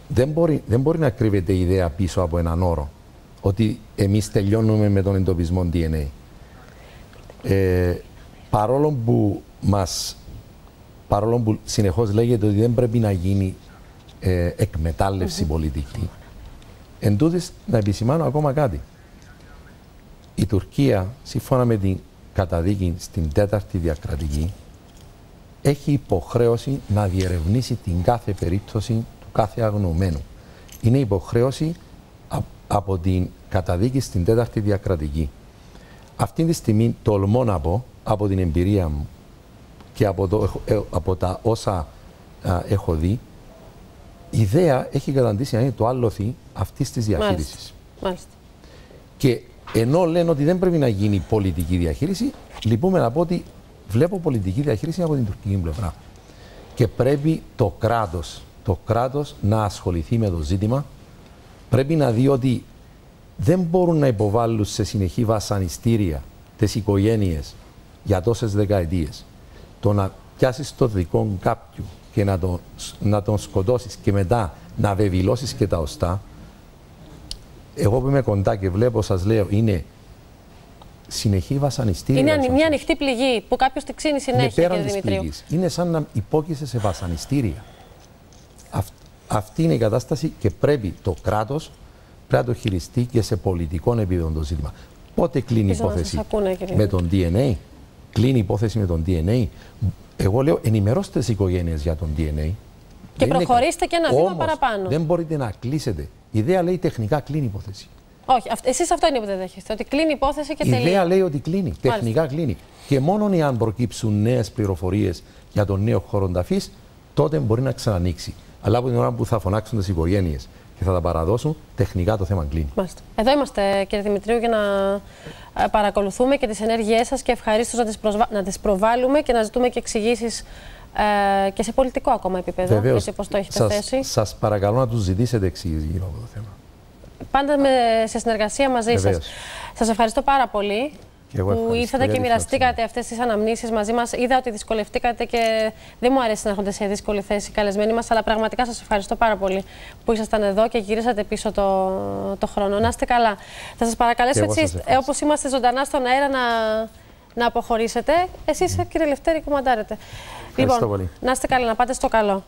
δεν μπορεί να κρύβεται η ιδέα πίσω από έναν όρο ότι εμείς τελειώνουμε με τον εντοπισμό DNA. Παρόλο που συνεχώς λέγεται ότι δεν πρέπει να γίνει εκμετάλλευση πολιτική, εν τούτης, να επισημάνω ακόμα κάτι. Η Τουρκία, σύμφωνα με την καταδίκη στην 4η διακρατική, έχει υποχρέωση να διερευνήσει την κάθε περίπτωση του κάθε αγνοωμένου. Είναι υποχρέωση από την καταδίκη στην 4η διακρατική. Αυτή τη στιγμή τολμώ να πω, από την εμπειρία μου και από τα όσα έχω δει, η ιδέα έχει καταντήσει να είναι το άλοθη αυτής της διαχείρισης. Μάλιστα. Και ενώ λένε ότι δεν πρέπει να γίνει πολιτική διαχείριση, λυπούμε να πω ότι βλέπω πολιτική διαχείριση από την τουρκική πλευρά. Και πρέπει το κράτος να ασχοληθεί με το ζήτημα. Πρέπει να δει ότι δεν μπορούν να υποβάλουν σε συνεχή βασανιστήρια τις οικογένειες για τόσες δεκαετίες. Το να πιάσεις το δικό κάποιου και να τον σκοτώσεις και μετά να βεβηλώσεις και τα οστά. Εγώ που είμαι κοντά και βλέπω, σας λέω, είναι συνεχή βασανιστήρια. Είναι μια ανοιχτή πληγή που κάποιος τη ξύνει συνέχεια, κύριε Δημητρίου. Είναι σαν να υπόκεισε σε βασανιστήρια. Αυτή είναι η κατάσταση και πρέπει το κράτος να το χειριστεί και σε πολιτικό επίπεδο το ζήτημα. Πότε κλείνει η υπόθεση με τον DNA? Κλείνει η υπόθεση με τον DNA. Εγώ λέω, ενημερώστε τις οικογένειες για τον DNA. Και προχωρήστε και ένα βήμα παραπάνω. Δεν μπορείτε να κλείσετε. Η ιδέα λέει τεχνικά κλείνει η υπόθεση. Όχι, εσείς αυτό είναι που δεν δέχεστε. Ότι κλείνει η υπόθεση και τελείω. Η ιδέα λέει ότι κλείνει. Τεχνικά κλείνει. Και μόνο εάν προκύψουν νέες πληροφορίες για τον νέο χώρο ταφής, τότε μπορεί να ξανανοίξει. Αλλά από την ώρα που θα φωνάξουν τις οικογένειες και θα τα παραδώσουν, τεχνικά το θέμα κλείνει. Μάλιστα. Εδώ είμαστε, κύριε Δημητρίου, για να παρακολουθούμε και τις ενέργειές σας και ευχαρίστως να τις προβάλλουμε και να ζητούμε και εξηγήσεις και σε πολιτικό ακόμα επίπεδο. Βεβαίως, γιατί πώς το έχετε θέσει. Σας παρακαλώ να τους ζητήσετε εξηγήσεις γύρω από το θέμα. Πάντα σε συνεργασία μαζί σας. Σας ευχαριστώ πάρα πολύ που ήρθατε και μοιραστήκατε αυτές τις αναμνήσεις μαζί μας. Είδα ότι δυσκολευτήκατε και δεν μου αρέσει να έρχονται σε δύσκολη θέση οι καλεσμένοι μας, αλλά πραγματικά σας ευχαριστώ πάρα πολύ που ήσασταν εδώ και γυρίσατε πίσω το χρόνο. Να είστε καλά. Θα σας παρακαλέσω έτσι, όπως είμαστε ζωντανά στον αέρα, να αποχωρήσετε. Εσείς, κύριε Λευτέρη, κομμαντάρετε. Λοιπόν, να είστε καλά, να πάτε στο καλό.